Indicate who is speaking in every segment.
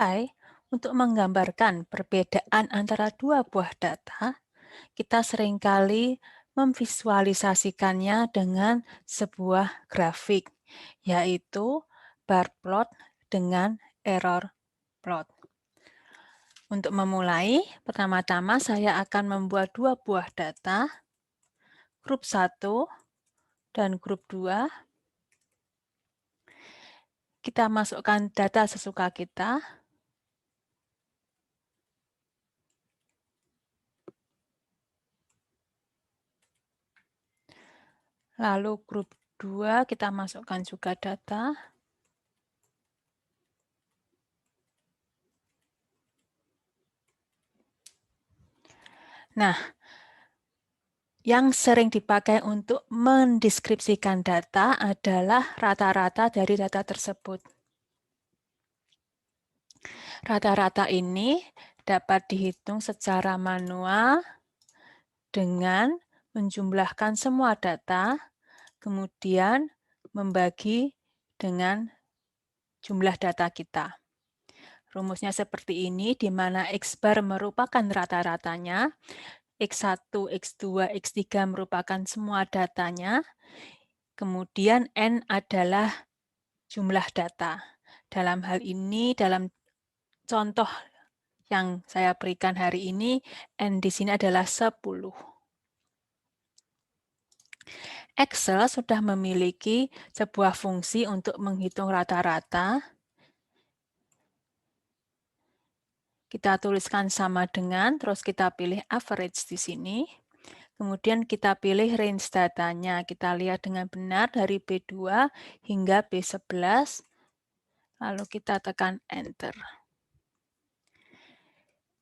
Speaker 1: dipakai untuk menggambarkan perbedaan antara dua buah data, kita seringkali memvisualisasikannya dengan sebuah grafik, yaitu bar plot dengan error plot. Untuk memulai, pertama-tama saya akan membuat dua buah data, grup 1 dan grup 2. Kita masukkan data sesuka kita. Lalu grup 2 kita masukkan juga data. Nah, yang sering dipakai untuk mendeskripsikan data adalah rata-rata dari data tersebut. Rata-rata ini dapat dihitung secara manual dengan menjumlahkan semua data, kemudian membagi dengan jumlah data kita. Rumusnya seperti ini, di mana X bar merupakan rata-ratanya, X1, X2, X3 merupakan semua datanya, kemudian N adalah jumlah data. Dalam hal ini, dalam contoh yang saya berikan hari ini, N di sini adalah 10. Excel sudah memiliki sebuah fungsi untuk menghitung rata-rata. Kita tuliskan sama dengan, terus kita pilih average di sini. Kemudian kita pilih range datanya. Kita lihat dengan benar dari B2 hingga B11. Lalu kita tekan Enter.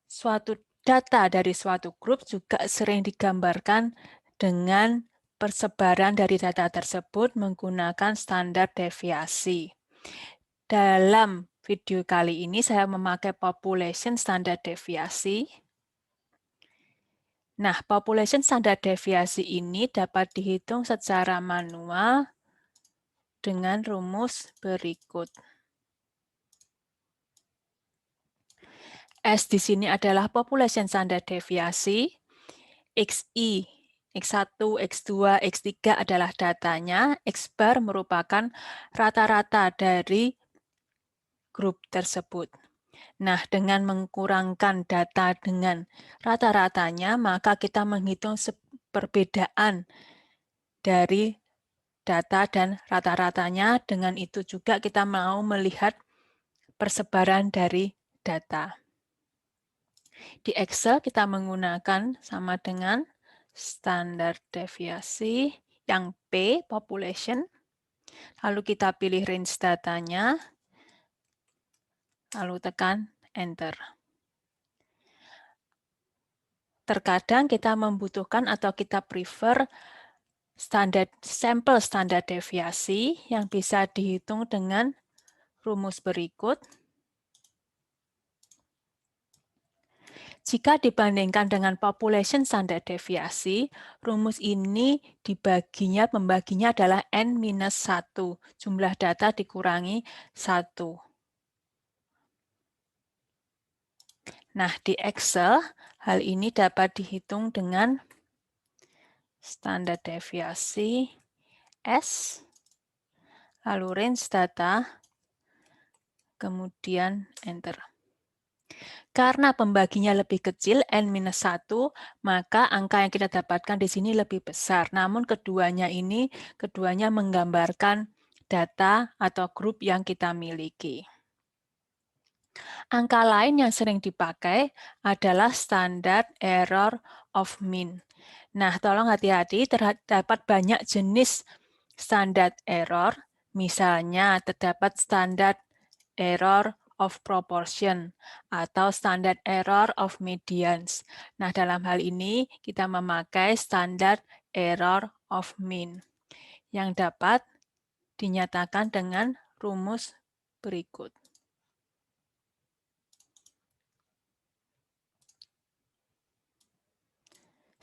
Speaker 1: Suatu data dari suatu grup juga sering digambarkan dengan persebaran dari data tersebut menggunakan standar deviasi. Dalam video kali ini saya memakai population standar deviasi. Nah, population standar deviasi ini dapat dihitung secara manual dengan rumus berikut. S di sini adalah population standar deviasi. XI, X1, X2, X3 adalah datanya. X bar merupakan rata-rata dari grup tersebut. Nah, dengan mengkurangkan data dengan rata-ratanya, maka kita menghitung perbedaan dari data dan rata-ratanya. Dengan itu juga kita mau melihat persebaran dari data. Di Excel kita menggunakan sama dengan standar deviasi yang P, population. Lalu kita pilih range datanya, lalu tekan Enter. Terkadang kita membutuhkan atau kita prefer sampel standar deviasi yang bisa dihitung dengan rumus berikut. Jika dibandingkan dengan population standar deviasi, rumus ini pembaginya adalah N-1, jumlah data dikurangi 1. Nah, di Excel, hal ini dapat dihitung dengan standar deviasi S, lalu range data, kemudian Enter. Karena pembaginya lebih kecil, N-1, maka angka yang kita dapatkan di sini lebih besar. Namun keduanya menggambarkan data atau grup yang kita miliki. Angka lain yang sering dipakai adalah standard error of mean. Nah, tolong hati-hati, terdapat banyak jenis standard error. Misalnya, terdapat standard error of proportion atau standard error of medians. Nah, dalam hal ini kita memakai standard error of mean yang dapat dinyatakan dengan rumus berikut.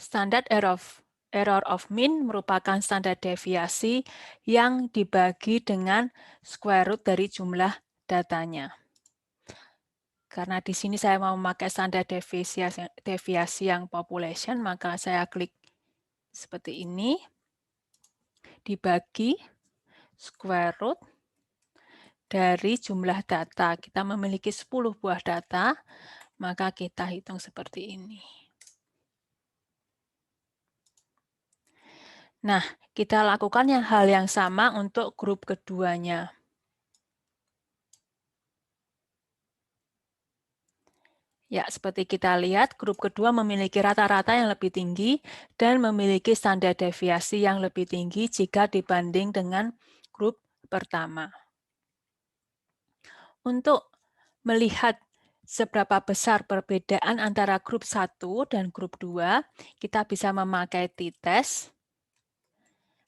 Speaker 1: Standard error of mean merupakan standar deviasi yang dibagi dengan square root dari jumlah datanya. Karena di sini saya mau memakai standar deviasi yang population, maka saya klik seperti ini, dibagi square root dari jumlah data. Kita memiliki 10 buah data, maka kita hitung seperti ini. Nah, kita lakukan hal yang sama untuk grup keduanya. Ya, seperti kita lihat, grup kedua memiliki rata-rata yang lebih tinggi dan memiliki standar deviasi yang lebih tinggi jika dibanding dengan grup pertama. Untuk melihat seberapa besar perbedaan antara grup 1 dan grup 2, kita bisa memakai t-test,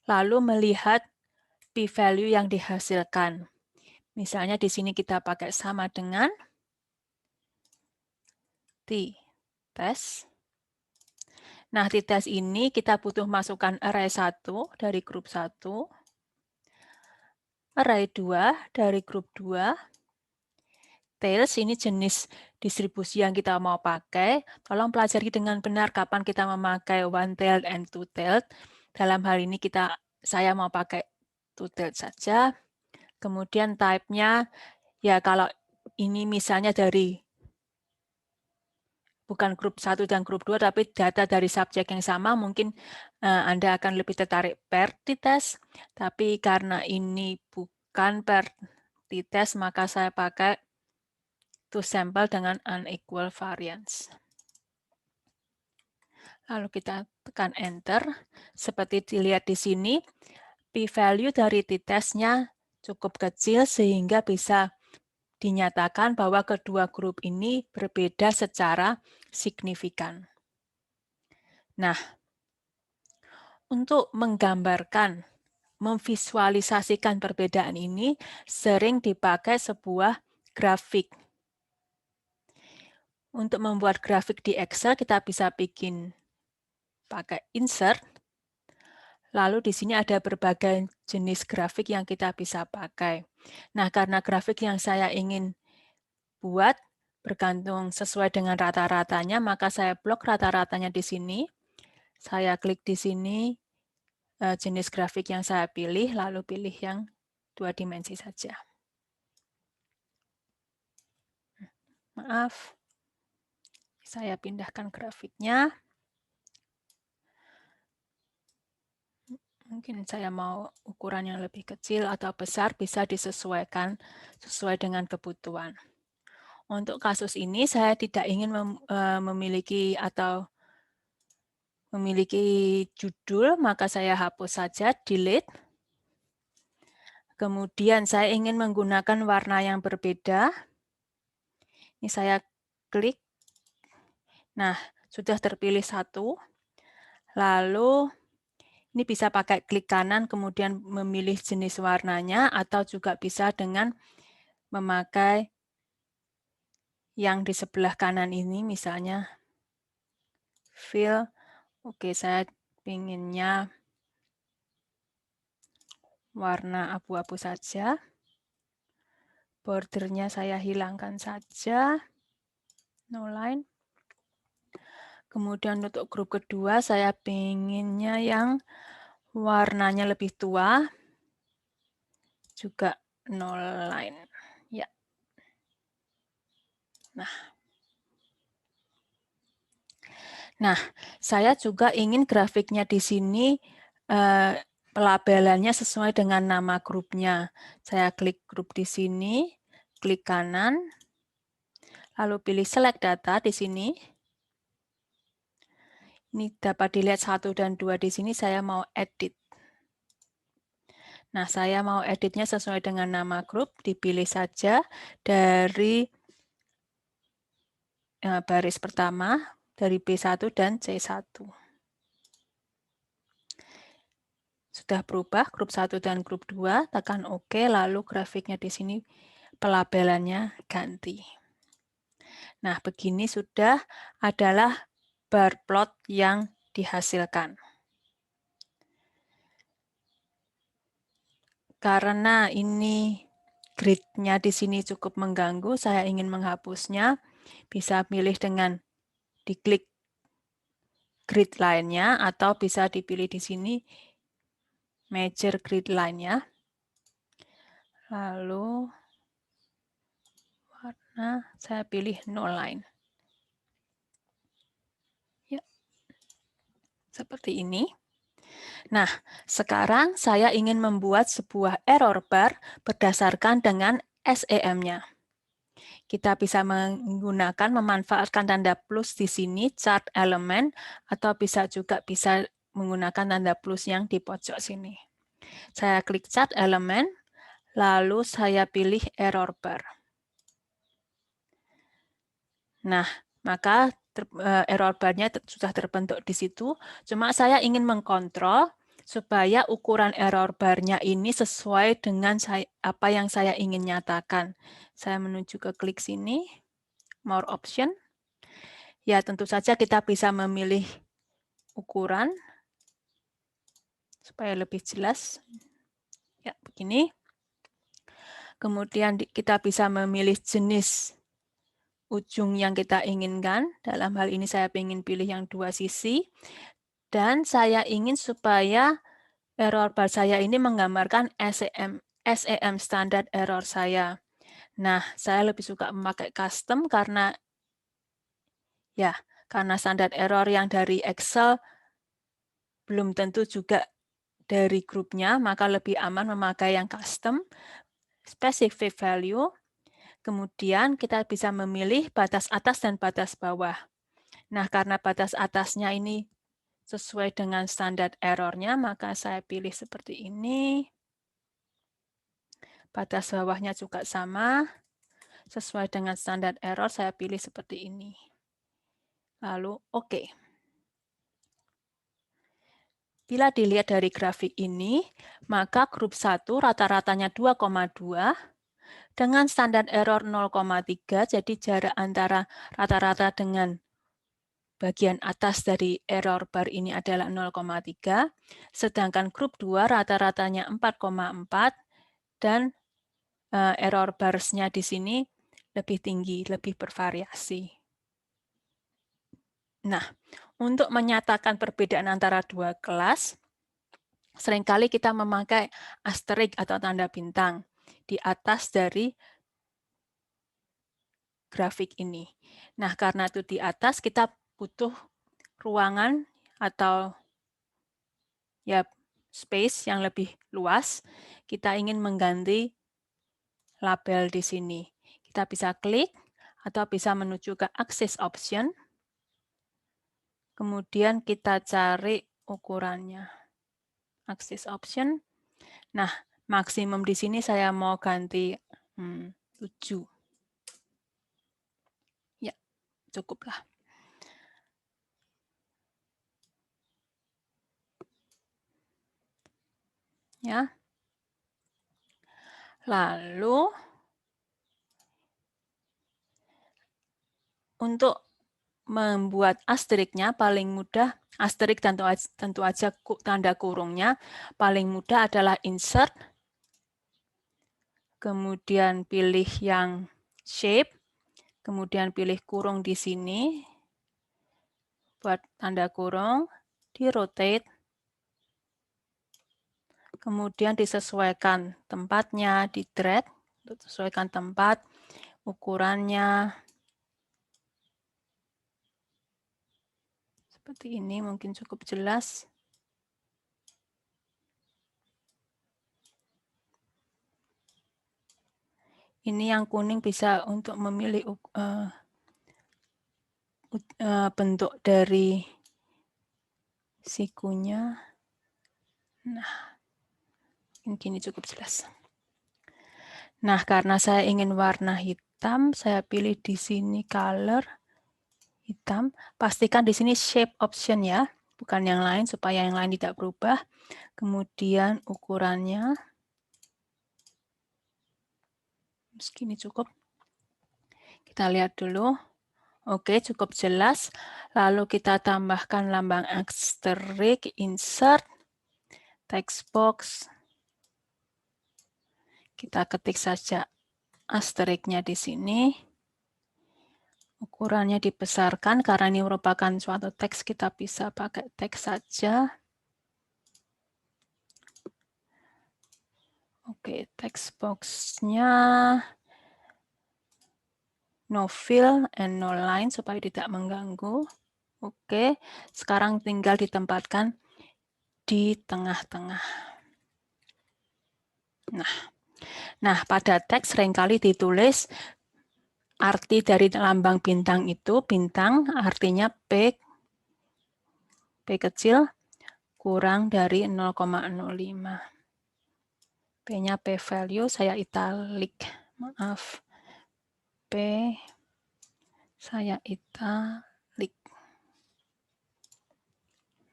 Speaker 1: lalu melihat p-value yang dihasilkan. Misalnya di sini kita pakai sama dengan t-test. Nah, t-test ini kita butuh masukkan array 1 dari grup 1, array 2 dari grup 2, tails ini jenis distribusi yang kita mau pakai. Tolong pelajari dengan benar kapan kita memakai one-tailed and two-tailed. Dalam hal ini saya mau pakai two-tailed saja. Kemudian type-nya, ya kalau ini misalnya bukan grup 1 dan grup 2, tapi data dari subjek yang sama, mungkin Anda akan lebih tertarik per t-test. Tapi karena ini bukan per t-test, maka saya pakai to sample dengan unequal variance. Lalu kita tekan enter. Seperti dilihat di sini, p-value dari t-testnya cukup kecil sehingga bisa dinyatakan bahwa kedua grup ini berbeda secara signifikan. Nah, untuk menggambarkan, memvisualisasikan perbedaan ini sering dipakai sebuah grafik. Untuk membuat grafik di Excel, kita bisa pakai insert. Lalu di sini ada berbagai jenis grafik yang kita bisa pakai. Nah, karena grafik yang saya ingin buat bergantung sesuai dengan rata-ratanya, maka saya blok rata-ratanya di sini. Saya klik di sini jenis grafik yang saya pilih, lalu pilih yang 2 dimensi saja. Maaf, saya pindahkan grafiknya. Mungkin saya mau ukuran yang lebih kecil atau besar, bisa disesuaikan sesuai dengan kebutuhan. Untuk kasus ini, saya tidak ingin memiliki judul, maka saya hapus saja, delete. Kemudian saya ingin menggunakan warna yang berbeda. Ini saya klik. Nah, sudah terpilih satu. Lalu ini bisa pakai klik kanan, kemudian memilih jenis warnanya, atau juga bisa dengan memakai yang di sebelah kanan ini, misalnya fill. Oke, saya inginnya warna abu-abu saja. Bordernya saya hilangkan saja. No line. Kemudian untuk grup kedua, saya pinginnya yang warnanya lebih tua. Juga no line. Ya. Nah, saya juga ingin grafiknya di sini pelabelannya sesuai dengan nama grupnya. Saya klik grup di sini, klik kanan, lalu pilih select data di sini. Ini dapat dilihat 1 dan 2 di sini, saya mau edit. Nah, saya mau editnya sesuai dengan nama grup, dipilih saja dari baris pertama, dari B1 dan C1. Sudah berubah grup 1 dan grup 2, tekan OK, lalu grafiknya di sini pelabelannya ganti. Nah, begini sudah adalah bar plot yang dihasilkan. Karena ini grid-nya di sini cukup mengganggu, saya ingin menghapusnya, bisa pilih dengan diklik grid line-nya atau bisa dipilih di sini major grid line-nya. Lalu warna saya pilih no line. Ya, seperti ini. Nah, sekarang saya ingin membuat sebuah error bar berdasarkan dengan SEM-nya. Kita bisa memanfaatkan tanda plus di sini, chart element, atau bisa menggunakan tanda plus yang di pojok sini. Saya klik chart element, lalu saya pilih error bar. Nah, maka error bar-nya sudah terbentuk di situ. Cuma saya ingin mengkontrol supaya ukuran error bar-nya ini sesuai dengan apa yang saya ingin nyatakan. Saya menuju ke klik sini, more option. Ya, tentu saja kita bisa memilih ukuran supaya lebih jelas. Ya, begini. Kemudian kita bisa memilih jenis ujung yang kita inginkan. Dalam hal ini saya ingin pilih yang 2 sisi. Dan saya ingin supaya error bar saya ini menggambarkan SEM standar error saya. Nah, saya lebih suka memakai custom karena standar error yang dari Excel belum tentu juga dari grupnya, maka lebih aman memakai yang custom, specific value. Kemudian kita bisa memilih batas atas dan batas bawah. Nah, karena batas atasnya ini sesuai dengan standar errornya, maka saya pilih seperti ini. Batas bawahnya juga sama. Sesuai dengan standar error, saya pilih seperti ini. Lalu, oke. Bila dilihat dari grafik ini, maka grup 1 rata-ratanya 2,2 dengan standar error 0,3, jadi jarak antara rata-rata dengan bagian atas dari error bar ini adalah 0,3, sedangkan grup 2 rata-ratanya 4,4 dan error bars-nya di sini lebih tinggi, lebih bervariasi. Nah, untuk menyatakan perbedaan antara dua kelas, seringkali kita memakai asterik atau tanda bintang di atas dari grafik ini. Nah, karena itu di atas kita butuh ruangan atau space yang lebih luas. Kita ingin mengganti label di sini. Kita bisa klik atau bisa menuju ke Axis Option. Kemudian kita cari ukurannya. Axis Option. Nah, maksimum di sini saya mau ganti 7. Ya, cukuplah. Ya. Lalu untuk membuat asteriknya paling mudah, asterik tentu aja tanda kurungnya, paling mudah adalah insert, kemudian pilih yang shape, kemudian pilih kurung di sini, buat tanda kurung, di rotate, kemudian disesuaikan tempatnya, di drag, untuk sesuaikan tempat, ukurannya, seperti ini mungkin cukup jelas. Ini yang kuning bisa untuk memilih bentuk dari sikunya. Nah, ini cukup jelas. Nah, karena saya ingin warna hitam, saya pilih di sini color hitam. Pastikan di sini shape option ya, bukan yang lain supaya yang lain tidak berubah. Kemudian ukurannya segini cukup. Kita lihat dulu. Oke, cukup jelas. Lalu kita tambahkan lambang asterik, insert, text box. Kita ketik saja asteriknya di sini. Ukurannya dibesarkan karena ini merupakan suatu teks, kita bisa pakai teks saja. Oke, text box-nya no fill and no line supaya tidak mengganggu. Oke, sekarang tinggal ditempatkan di tengah-tengah. Nah, pada teks seringkali ditulis arti dari lambang bintang itu, bintang artinya P kecil kurang dari 0,05. P-nya P value, saya italic. Maaf. P, saya italic.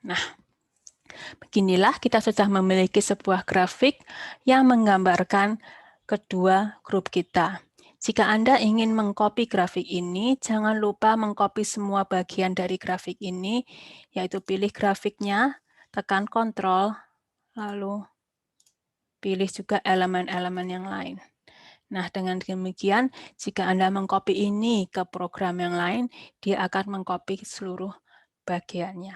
Speaker 1: Nah, beginilah kita sudah memiliki sebuah grafik yang menggambarkan kedua grup kita. Jika Anda ingin mengcopy grafik ini, jangan lupa mengcopy semua bagian dari grafik ini, yaitu pilih grafiknya, tekan Ctrl, lalu pilih juga elemen-elemen yang lain. Nah, dengan demikian, jika Anda mengcopy ini ke program yang lain, dia akan mengcopy seluruh bagiannya.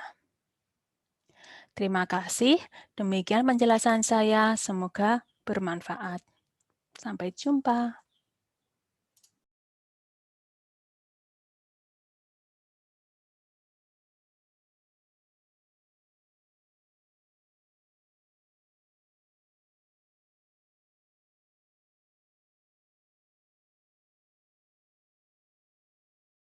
Speaker 1: Terima kasih. Demikian penjelasan saya. Semoga bermanfaat. Sampai jumpa.